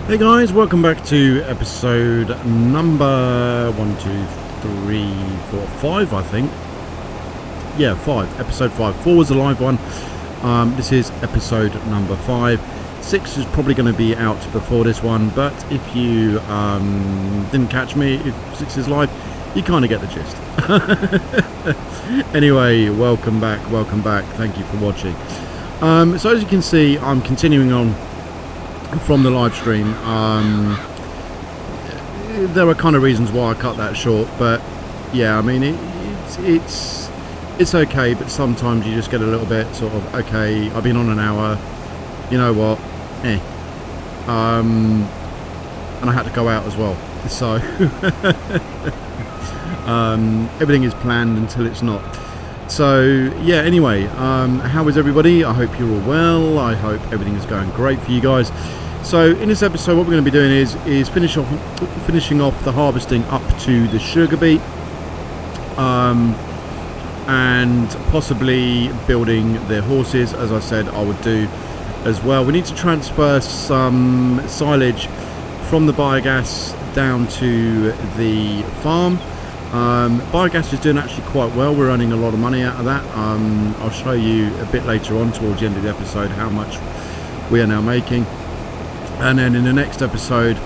Hey guys, welcome back to episode number 5, I think. Yeah, 5. Episode 5. 4 was the live one. This is episode number 5. 6 is probably going to be out before this one, but if you didn't catch me, if 6 is live, you kind of get the gist. Anyway, welcome back. Thank you for watching. So as you can see, I'm continuing on from the live stream. There were kind of reasons why I cut that short, but yeah, I mean it's okay, but sometimes you just get a little bit sort of, okay, I've been on an hour, you know what, and I had to go out as well, so everything is planned until it's not. So yeah, anyway, how is everybody? I hope you're all well. I hope everything is going great for you guys. So in this episode, what we're going to be doing is finishing off the harvesting up to the sugar beet, and possibly building the horses, as I said I would do as well. We need to transfer some silage from the biogas down to the farm. Biogas is doing actually quite well. We're earning a lot of money out of that. I'll show you a bit later on towards the end of the episode how much we are now making. And then in the next episode,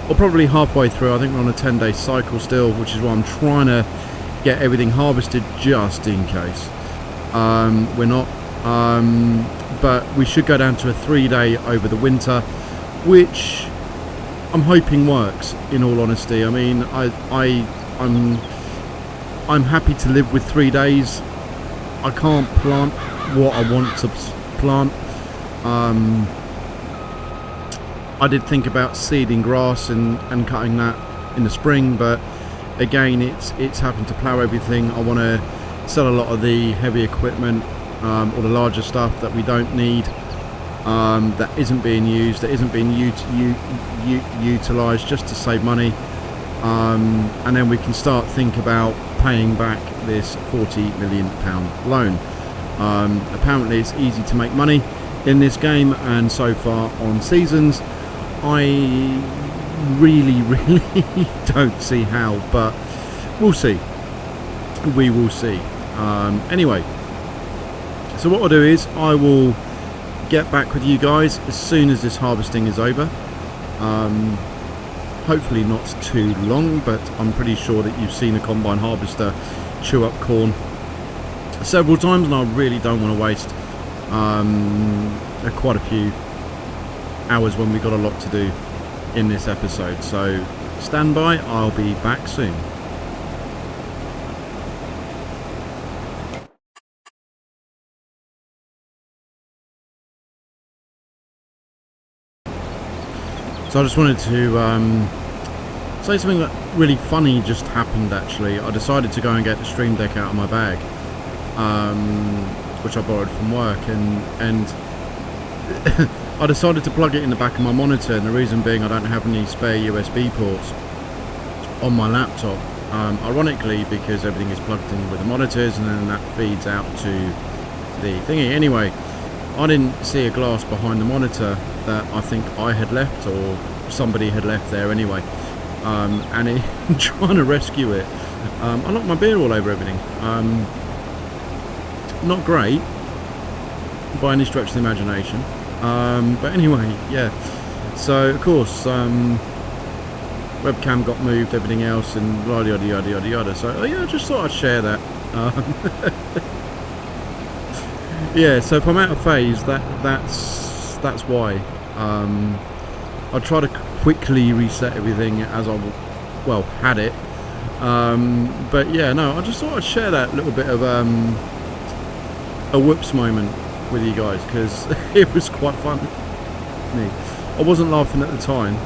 or probably halfway through, I think we're on a 10-day cycle still, which is why I'm trying to get everything harvested just in case. We're not, but we should go down to a 3-day over the winter, which I'm hoping works, in all honesty. I mean, I'm happy to live with 3 days. I can't plant what I want to plant. I did think about seeding grass and cutting that in the spring, but again, it's having to plough everything. I want to sell a lot of the heavy equipment, or the larger stuff that we don't need, that isn't being used, that isn't being utilised, just to save money. And then we can start think about paying back this £40 million loan. Apparently it's easy to make money in this game, and so far on seasons I really don't see how, but we'll see. We will see. Anyway, so what I'll do is I will get back with you guys as soon as this harvesting is over. Hopefully not too long, but I'm pretty sure that you've seen a combine harvester chew up corn several times, and I really don't want to waste quite a few hours when we've got a lot to do in this episode. So stand by, I'll be back soon. So I just wanted to say something that really funny just happened actually. I decided to go and get the Stream Deck out of my bag, which I borrowed from work, and I decided to plug it in the back of my monitor, and the reason being I don't have any spare USB ports on my laptop, ironically, because everything is plugged in with the monitors and then that feeds out to the thingy. Anyway, I didn't see a glass behind the monitor that I think I had left, or somebody had left there anyway, and trying to rescue it, I knocked my beer all over everything. Not great by any stretch of the imagination, but anyway, yeah. So of course, webcam got moved, everything else, and yada yada yada yada. So yeah, I just thought I'd share that. Yeah, so if I'm out of phase, that's why. I'll try to quickly reset everything as I had it. But yeah, no, I just thought I'd share that little bit of a whoops moment with you guys, because it was quite fun. I wasn't laughing at the time,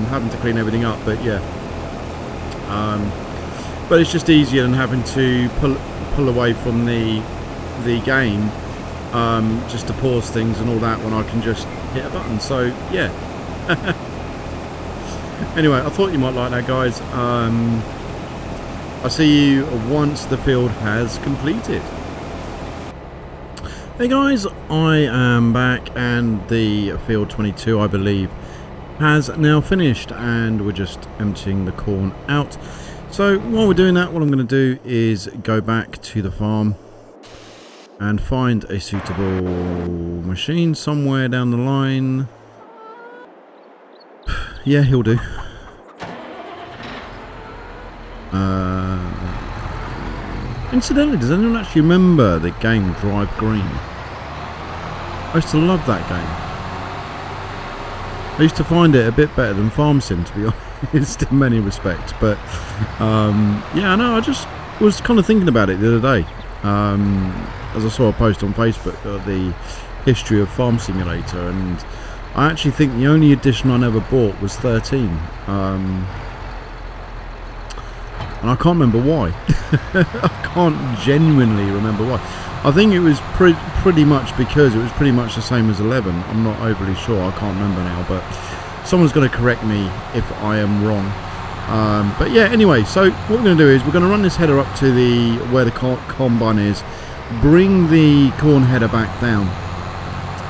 having to clean everything up, but yeah. But it's just easier than having to pull away from the game, just to pause things and all that, when I can just hit a button. So yeah. Anyway, I thought you might like that, guys. I'll see you once the field has completed. Hey guys, I am back, and the field 22, I believe, has now finished, and we're just emptying the corn out. So while we're doing that, what I'm going to do is go back to the farm and find a suitable machine somewhere down the line. Yeah, he'll do. Incidentally, does anyone actually remember the game Drive Green? I used to love that game. I used to find it a bit better than Farm Sim, to be honest, in many respects. But yeah, no, I just was kind of thinking about it the other day. As I saw a post on Facebook, the history of Farm Simulator, and I actually think the only edition I never bought was 13. And I can't remember why. I can't genuinely remember why. I think it was pretty much because it was pretty much the same as 11. I'm not overly sure. I can't remember now, but someone's going to correct me if I am wrong. But yeah, anyway, so what we're going to do is we're going to run this header up to where the combine is, bring the corn header back down.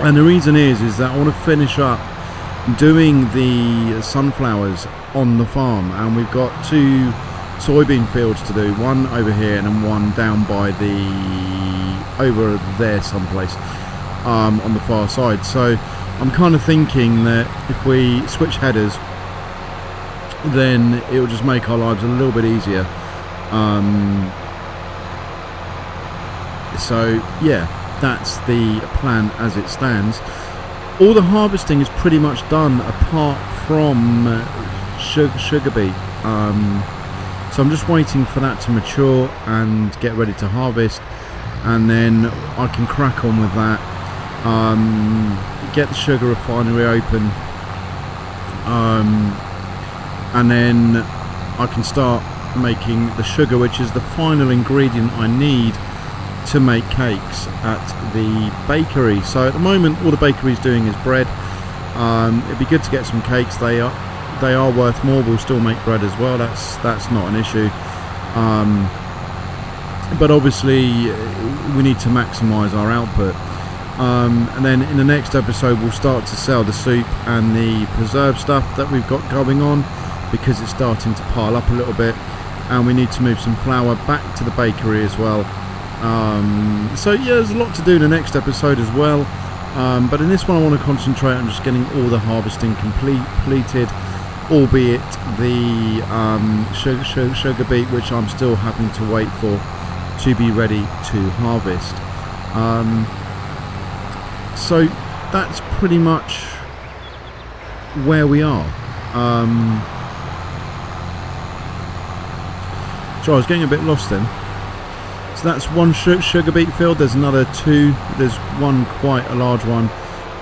And the reason is that I want to finish up doing the sunflowers on the farm, and we've got 2 soybean fields to do, one over here and then one down by over there someplace on the far side. So I'm kind of thinking that if we switch headers, then it will just make our lives a little bit easier. So yeah, that's the plan as it stands. All the harvesting is pretty much done apart from sugar beet. So I'm just waiting for that to mature and get ready to harvest, and then I can crack on with that, get the sugar refinery open, and then I can start making the sugar, which is the final ingredient I need to make cakes at the bakery. So at the moment all the bakery's doing is bread. It'd be good to get some cakes. They are worth more. We'll still make bread as well. That's not an issue. But obviously we need to maximise our output. And then in the next episode we'll start to sell the soup and the preserve stuff that we've got going on, because it's starting to pile up a little bit, and we need to move some flour back to the bakery as well. So yeah, there's a lot to do in the next episode as well. But in this one I want to concentrate on just getting all the harvesting completed, albeit the sugar beet, which I'm still having to wait for to be ready to harvest. So that's pretty much where we are. So I was getting a bit lost then. So that's one sugar beet field. There's another 2. There's one quite a large one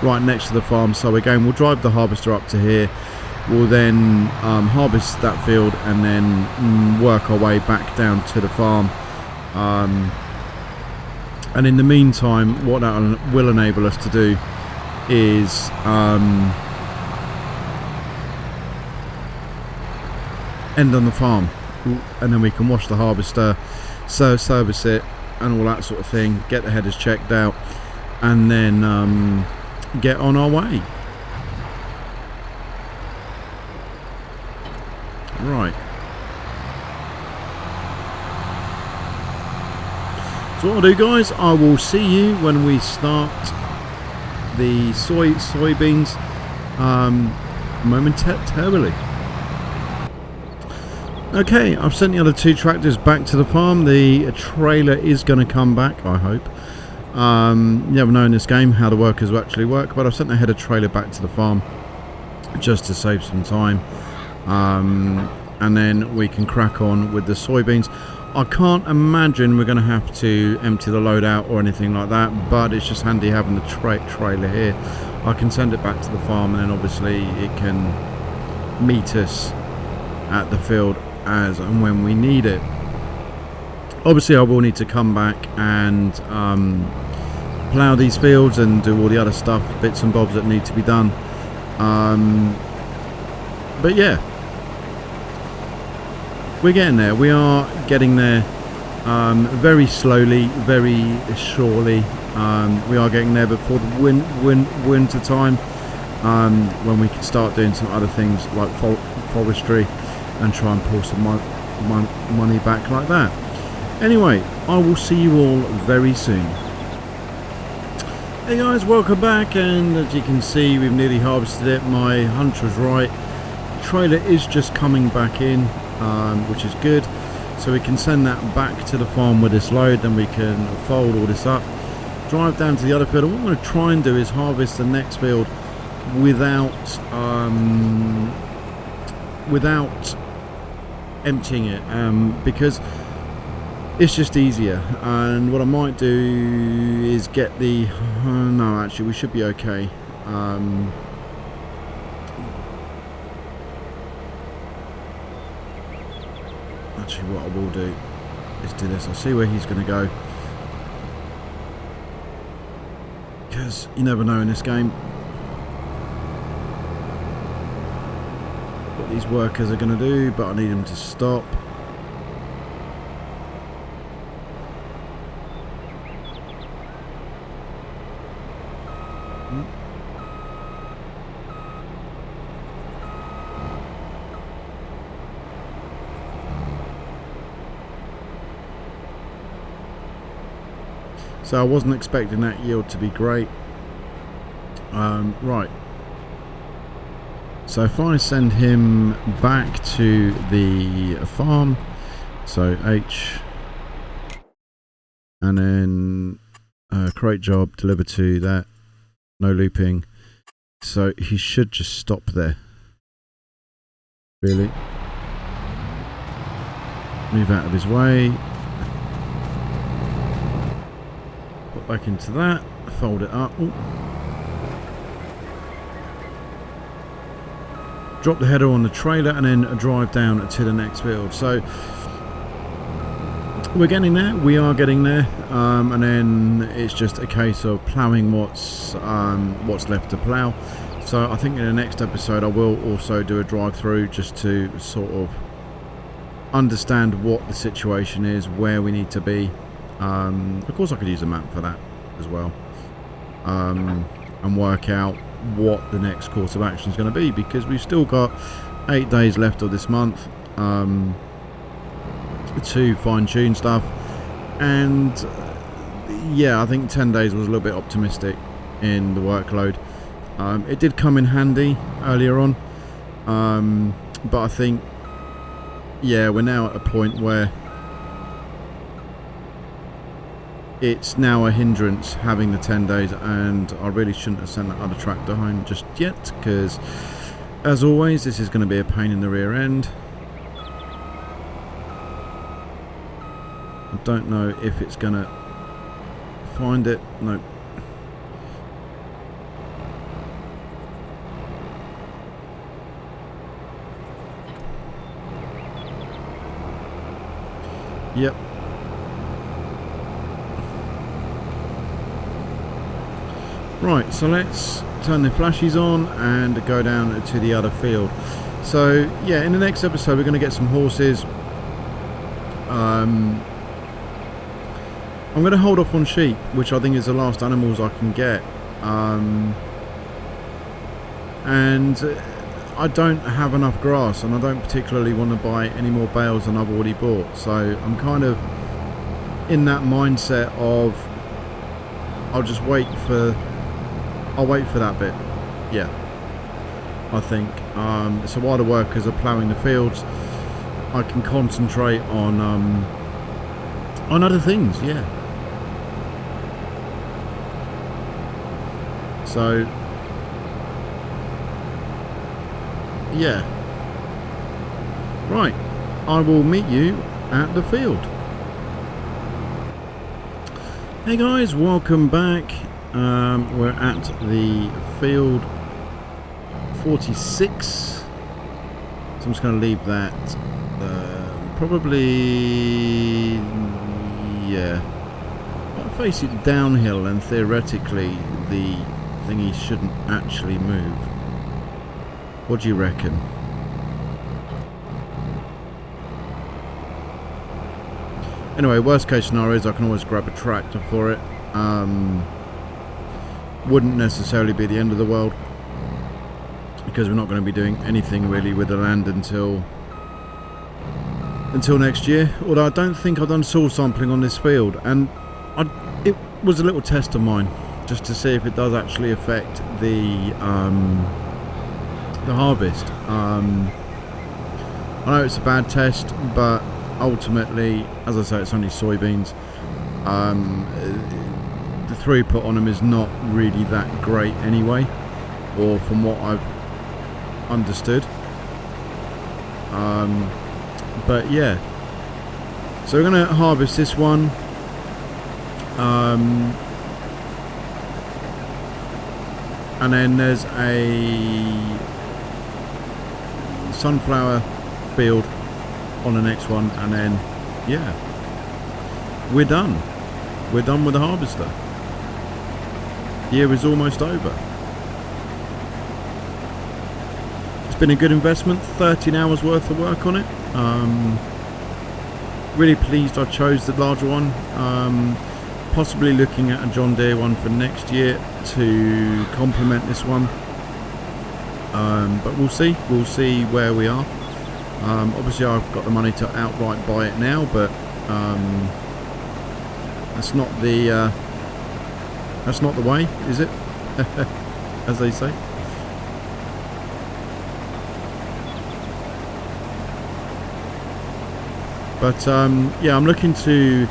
right next to the farm. So again, we'll drive the harvester up to here. We'll then harvest that field and then work our way back down to the farm. And in the meantime, what that will enable us to do is end on the farm, and then we can wash the harvester, service it and all that sort of thing, get the headers checked out, and then get on our way. Right. So what I'll do, guys, I will see you when we start the soybeans momentarily. Okay, I've sent the other 2 tractors back to the farm. The trailer is going to come back, I hope. You never know in this game how the workers will actually work, but I've sent the header trailer back to the farm just to save some time. And then we can crack on with the soybeans. I can't imagine we're going to have to empty the load out or anything like that, but it's just handy having the trailer here. I can send it back to the farm, and then obviously it can meet us at the field as and when we need it. Obviously I will need to come back and plough these fields and do all the other stuff, bits and bobs that need to be done. But yeah, we're getting there. We are getting there, very slowly, very surely. We are getting there before the winter time. when we can start doing some other things like forestry and try and pull some money back like that. Anyway, I will see you all very soon. Hey guys, welcome back, and as you can see, we've nearly harvested it. My hunch was right. The trailer is just coming back in, which is good. So we can send that back to the farm with this load, then we can fold all this up, drive down to the other field. And what I'm going to try and do is harvest the next field without emptying it, because it's just easier. And what I might do is get the no, actually we should be okay. Actually, what I will do is do this. I'll see where he's going to go, because you never know in this game what these workers are going to do, but I need them to stop. So I wasn't expecting that yield to be great. Right. So if I send him back to the farm, so H, and then create job, deliver to that, no looping. So he should just stop there. Really. Move out of his way. Put back into that, fold it up. Ooh. Drop the header on the trailer and then drive down to the next field. So we're getting there, we are getting there, and then it's just a case of ploughing what's left to plough. So I think in the next episode I will also do a drive through just to sort of understand what the situation is, where we need to be. Of course I could use a map for that as well, and work out what the next course of action is going to be, because we've still got 8 days left of this month to fine-tune stuff. And yeah, I think 10 days was a little bit optimistic in the workload. It did come in handy earlier on, but I think, yeah, we're now at a point where it's now a hindrance having the 10 days, and I really shouldn't have sent that other tractor home just yet, because as always this is going to be a pain in the rear end. I don't know if it's going to find it. Nope. Yep. Right, so let's turn the flashes on and go down to the other field. So yeah, in the next episode we're going to get some horses. I'm going to hold off on sheep, which I think is the last animals I can get. And I don't have enough grass, and I don't particularly want to buy any more bales than I've already bought. So I'm kind of in that mindset of I'll wait for that bit. Yeah, I think so while the workers are ploughing the fields, I can concentrate on other things. Yeah. So yeah, right, I will meet you at the field. Hey guys, welcome back. We're at the field 46, so I'm just going to leave that probably, yeah, I'll face it downhill, and theoretically the thingy shouldn't actually move. What do you reckon? Anyway, worst case scenario is I can always grab a tractor for it. Wouldn't necessarily be the end of the world. because we're not going to be doing anything really with the land until next year. Although I don't think I've done soil sampling on this field, and it was a little test of mine just to see if it does actually affect the harvest. I know it's a bad test, but ultimately, as I say, it's only soybeans. The throughput on them is not really that great anyway, or from what I've understood. But yeah, so we're going to harvest this one. And then there's a sunflower field on the next one, and then yeah, we're done with the harvester. Year is almost over. It's been a good investment, 13 hours worth of work on it. Really pleased I chose the larger one. Possibly looking at a John Deere one for next year to complement this one. But we'll see where we are. Obviously I've got the money to outright buy it now, but that's not the way, is it? As they say. But yeah, I'm looking to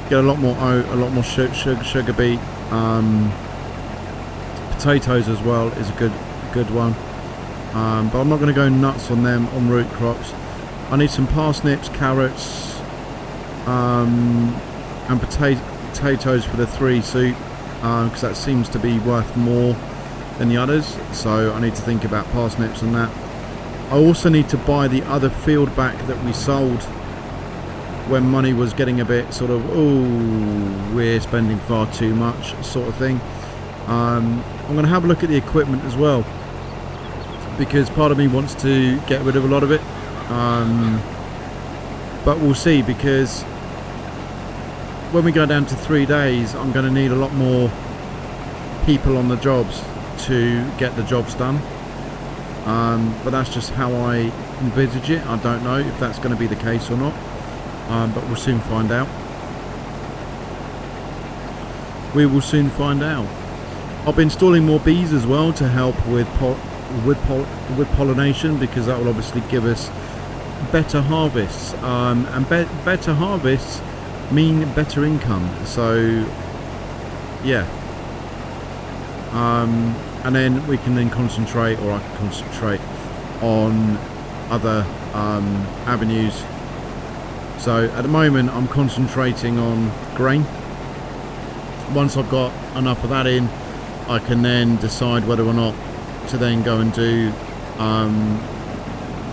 get a lot more oat, a lot more sugar beet. Potatoes as well is a good one. But I'm not going to go nuts on them on root crops. I need some parsnips, carrots, and potatoes for the 3 soup, because that seems to be worth more than the others. So I need to think about parsnips and that. I also need to buy the other field back that we sold when money was getting a bit sort of, oh, we're spending far too much sort of thing. I'm going to have a look at the equipment as well, because part of me wants to get rid of a lot of it, but we'll see, because when we go down to 3 days I'm going to need a lot more people on the jobs to get the jobs done, but that's just how I envisage it. I don't know if that's going to be the case or not, but we'll soon find out. We will soon find out. I'll be installing more bees as well to help with pollination, because that will obviously give us better harvests, and better harvests mean better income. So yeah, and then we can then concentrate, or I can concentrate on other avenues. So at the moment I'm concentrating on grain. Once I've got enough of that in, I can then decide whether or not to then go and do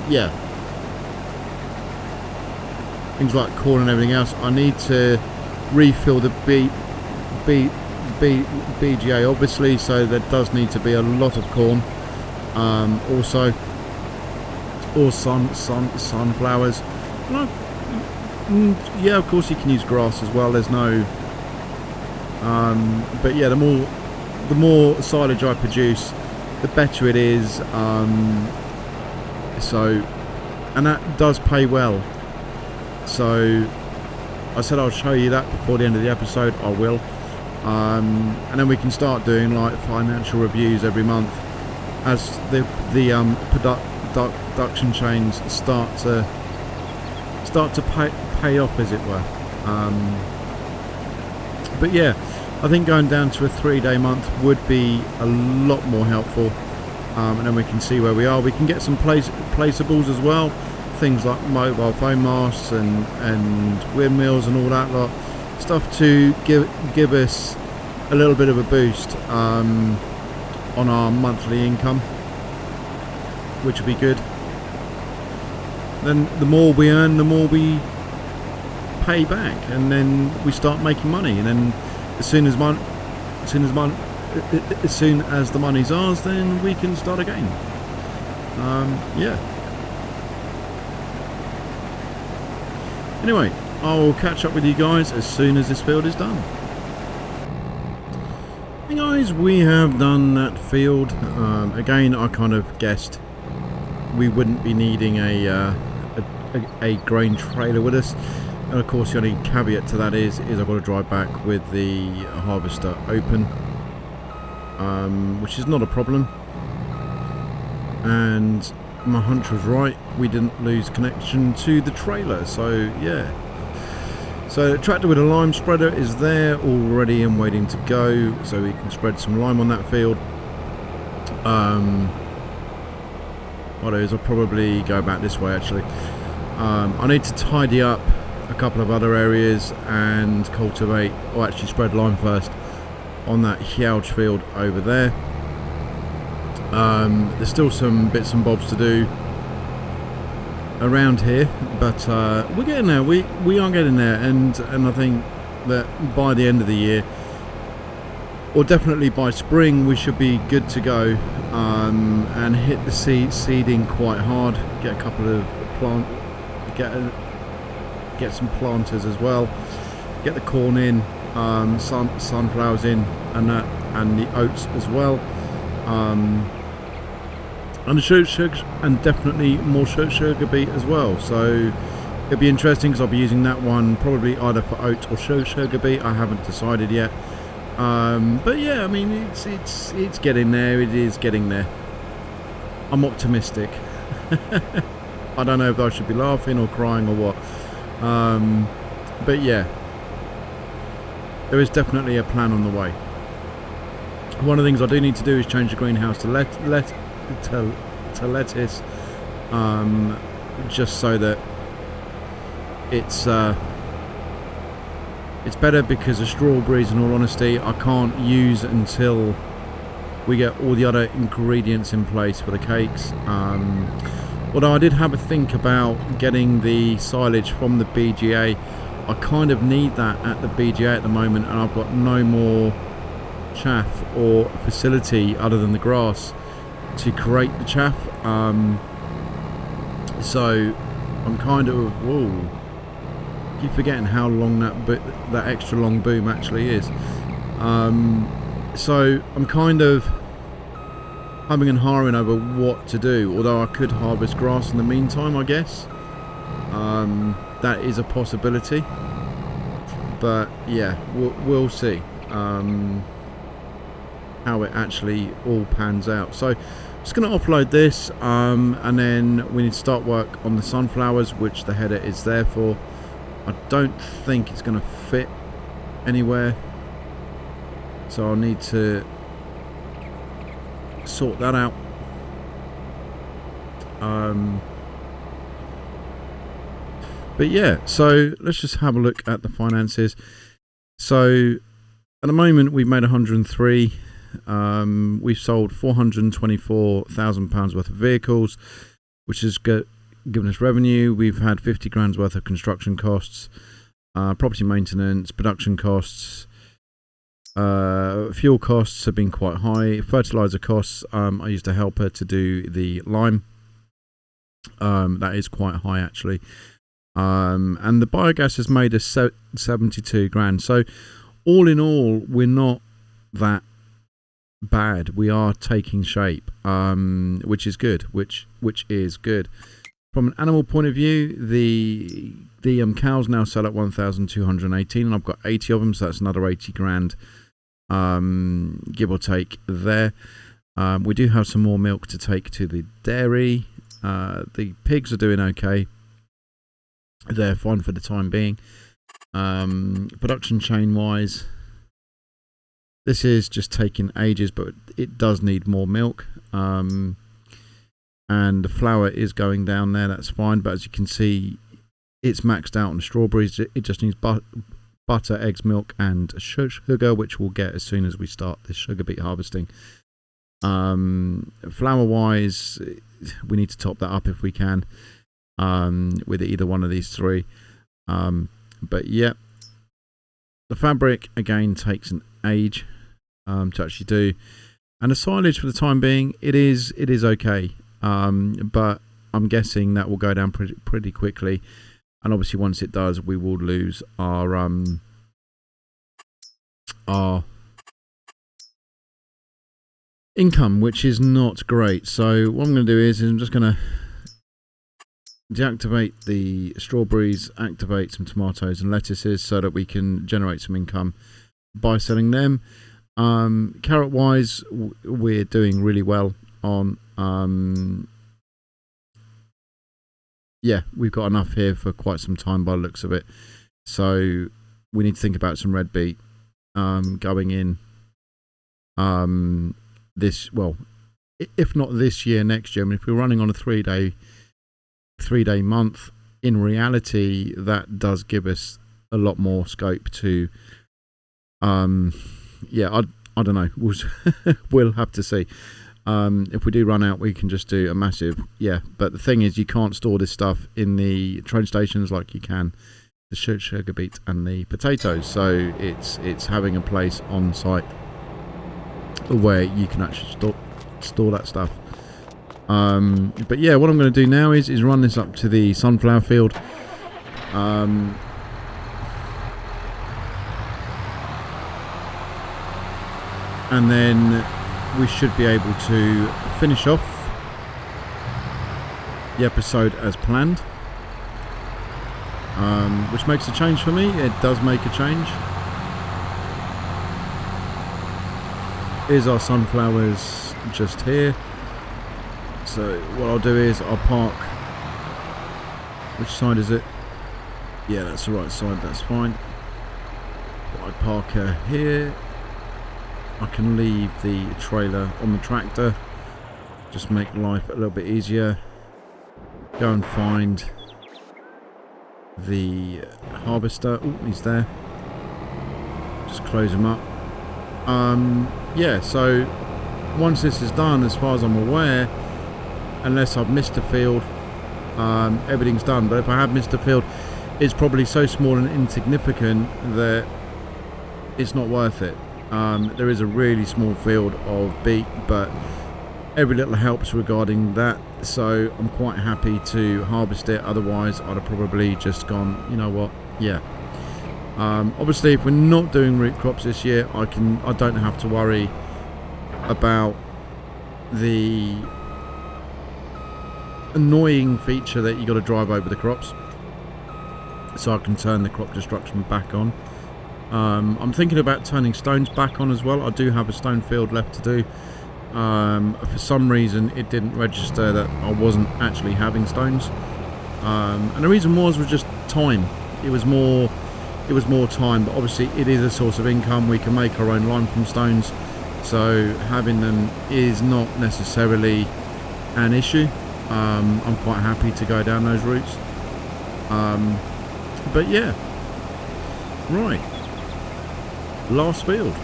yeah, things like corn and everything else. I need to refill the BGA obviously, so there does need to be a lot of corn, also, or sunflowers. Yeah, of course you can use grass as well, there's no but yeah, the more silage I produce, the better it is. So, and that does pay well. So I said I'll show you that before the end of the episode. I will, and then we can start doing like financial reviews every month as the production chains start to pay off, as it were. But yeah, I think going down to a 3-day month would be a lot more helpful, and then we can see where we are. We can get some placeables as well, things like mobile phone masts and windmills and all that lot, stuff to give us a little bit of a boost on our monthly income, which would be good. Then the more we earn, the more we pay back, and then we start making money, and then as soon as the money's ours, then we can start again. Yeah. Anyway, I'll catch up with you guys as soon as this field is done. Hey guys, we have done that field. Again, I kind of guessed we wouldn't be needing a grain trailer with us, and of course the only caveat to that is I've got to drive back with the harvester open, which is not a problem. And my hunch was right, we didn't lose connection to the trailer, so yeah. So the tractor with a lime spreader is there already and waiting to go, so we can spread some lime on that field. What is, I'll probably go back this way actually. I need to tidy up a couple of other areas and cultivate, or actually spread lime first on that huge field over there. There's still some bits and bobs to do around here, but we're getting there. We are getting there, and I think that by the end of the year, or definitely by spring, we should be good to go, and hit the seeding quite hard. Get a couple of get some planters as well. Get the corn in, sunflowers in, and the oats as well. And the sugar, and definitely more sugar beet as well. So it'll be interesting because I'll be using that one probably either for oats or sugar beet. I haven't decided yet. But yeah, I mean it's getting there. It is getting there. I'm optimistic. I don't know if I should be laughing or crying or what. But yeah, there is definitely a plan on the way. One of the things I do need to do is change the greenhouse to lettuce, just so that it's better, because the strawberries, in all honesty, I can't use until we get all the other ingredients in place for the cakes. Although I did have a think about getting the silage from the BGA. I kind of need that at the BGA at the moment, and I've got no more chaff or facility other than the grass to create the chaff. So I'm kind of, whoa, keep forgetting how long that extra long boom actually is. So I'm kind of humming and hawing over what to do, although I could harvest grass in the meantime, I guess. That is a possibility, but yeah, we'll see how it actually all pans out. So just going to offload this, and then we need to start work on the sunflowers, which the header is there for. I don't think it's going to fit anywhere, so I'll need to sort that out. But yeah, so let's just have a look at the finances. So at the moment we've made 103. We've sold £424,000 worth of vehicles, which has given us revenue. We've had 50 grand's worth of construction costs, property maintenance, production costs, fuel costs have been quite high. Fertilizer costs, I used a helper to do the lime. That is quite high actually. And the biogas has made us 72 grand. So all in all, we're not that bad. We are taking shape, which is good. Which is good. From an animal point of view, the cows now sell at 1,218, and I've got 80 of them, so that's another 80 grand, give or take there. We do have some more milk to take to the dairy. The pigs are doing okay. They're fine for the time being. Production chain wise, this is just taking ages, but it does need more milk. And the flour is going down there, that's fine, but as you can see, it's maxed out on strawberries. It just needs butter, eggs, milk and sugar, which we'll get as soon as we start this sugar beet harvesting. Flour wise, we need to top that up if we can, with either one of these three. But yeah, the fabric again takes an age to actually do, and the silage for the time being, it is okay, but I'm guessing that will go down pretty quickly, and obviously once it does, we will lose our income, which is not great. So what I'm going to do is I'm just going to deactivate the strawberries, activate some tomatoes and lettuces so that we can generate some income by selling them. Carrot wise, we're doing really well on yeah, we've got enough here for quite some time by the looks of it. So we need to think about some red beet going in this, well, if not this year, next year. I mean, if we're running on a three-day month, in reality, that does give us a lot more scope to, yeah, I don't know. We'll have to see. If we do run out, we can just do a massive, yeah. But the thing is, you can't store this stuff in the train stations like you can the sugar beet and the potatoes. So it's having a place on site where you can actually store that stuff. But yeah, what I'm going to do now is run this up to the sunflower field. And then we should be able to finish off the episode as planned, which makes a change for me. It does make a change. Here's our sunflowers just here. So what I'll do is I'll park, which side is it? Yeah, that's the right side, that's fine. I park her here. I can leave the trailer on the tractor, just make life a little bit easier. Go and find the harvester. Oh, he's there. Just close him up. Yeah, so once this is done, as far as I'm aware, unless I've missed a field, everything's done. But if I have missed a field, it's probably so small and insignificant that it's not worth it. There is a really small field of beet, but every little helps regarding that, so I'm quite happy to harvest it. Otherwise I'd have probably just gone, you know what, yeah. Obviously if we're not doing root crops this year, I don't have to worry about the annoying feature that you got to drive over the crops, so I can turn the crop destruction back on. I'm thinking about turning stones back on as well. I do have a stone field left to do. For some reason it didn't register that I wasn't actually having stones, and the reason was just time. It was more time, but obviously it is a source of income. We can make our own lime from stones, so having them is not necessarily an issue. I'm quite happy to go down those routes. But yeah, right, last field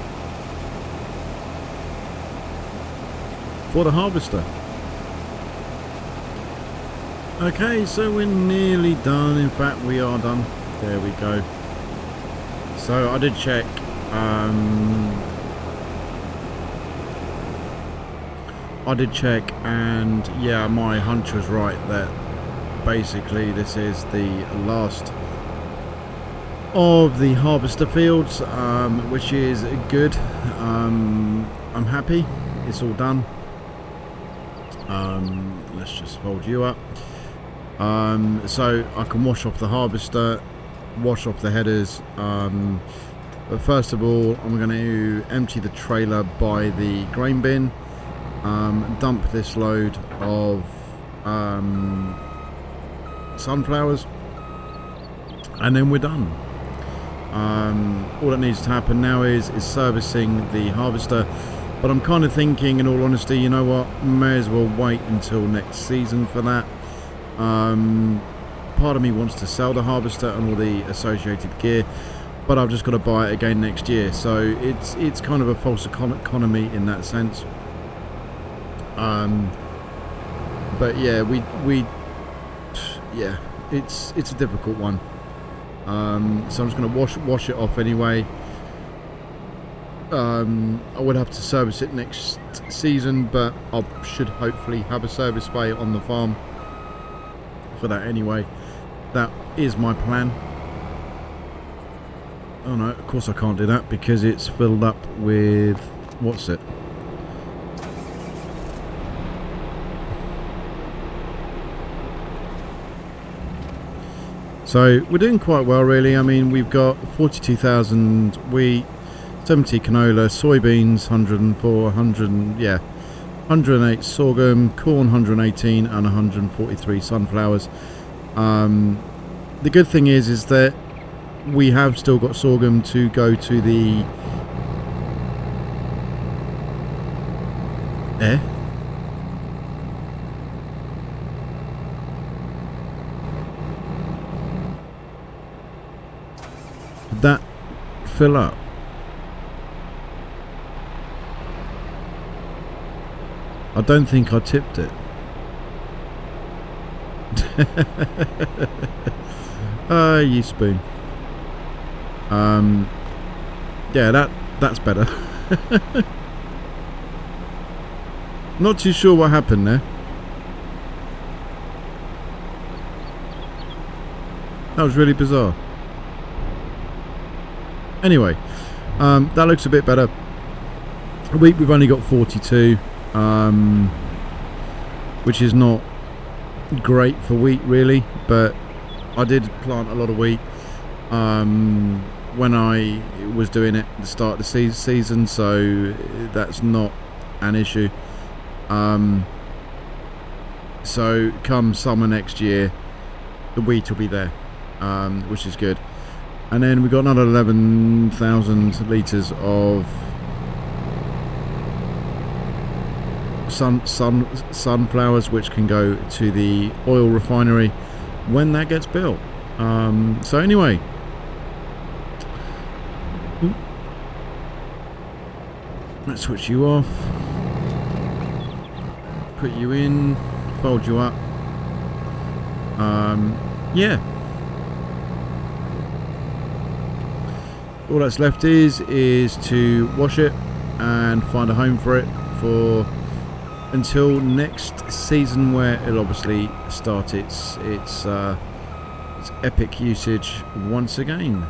for the harvester. Okay, so we're nearly done. In fact, we are done. There we go. So I did check. And yeah, my hunch was right that basically this is the last of the harvester fields, which is good. I'm happy. It's all done. Let's just fold you up. So I can wash off the harvester, wash off the headers. But first of all, I'm going to empty the trailer by the grain bin, dump this load of sunflowers, and then we're done. All that needs to happen now is servicing the harvester. But I'm kind of thinking, in all honesty, you know what, may as well wait until next season for that. Part of me wants to sell the harvester and all the associated gear, but I've just got to buy it again next year. So it's kind of a false economy in that sense. But yeah, yeah, it's a difficult one. So I'm just going to wash it off anyway. I would have to service it next season, but I should hopefully have a service bay on the farm for that anyway. That is my plan. Oh no, of course I can't do that because it's filled up with, what's it? So we're doing quite well, really. I mean, we've got 42,000 wheat, 70 canola, soybeans 104, 108 sorghum, corn 118, and 143 sunflowers. The good thing is that we have still got sorghum to go to the air. Did that fill up? I don't think I tipped it. You spoon. Yeah, that's better. Not too sure what happened there. That was really bizarre. Anyway, that looks a bit better. We've only got 42, which is not great for wheat, really, but I did plant a lot of wheat when I was doing it at the start of the season, so that's not an issue. So come summer next year, the wheat will be there, which is good. And then we've got another 11,000 litres of sunflowers, which can go to the oil refinery when that gets built. So anyway, let's switch you off, put you in, fold you up. Yeah, all that's left is to wash it and find a home for it until next season, where it'll obviously start its epic usage once again.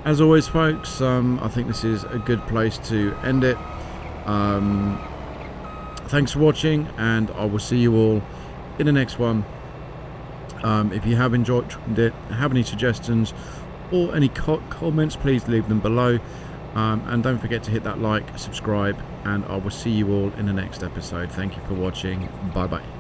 As always, folks, I think this is a good place to end it. Thanks for watching, and I will see you all in the next one. If you have enjoyed it, have any suggestions or any comments, please leave them below. And don't forget to hit that like, subscribe, and I will see you all in the next episode. Thank you for watching. Bye bye.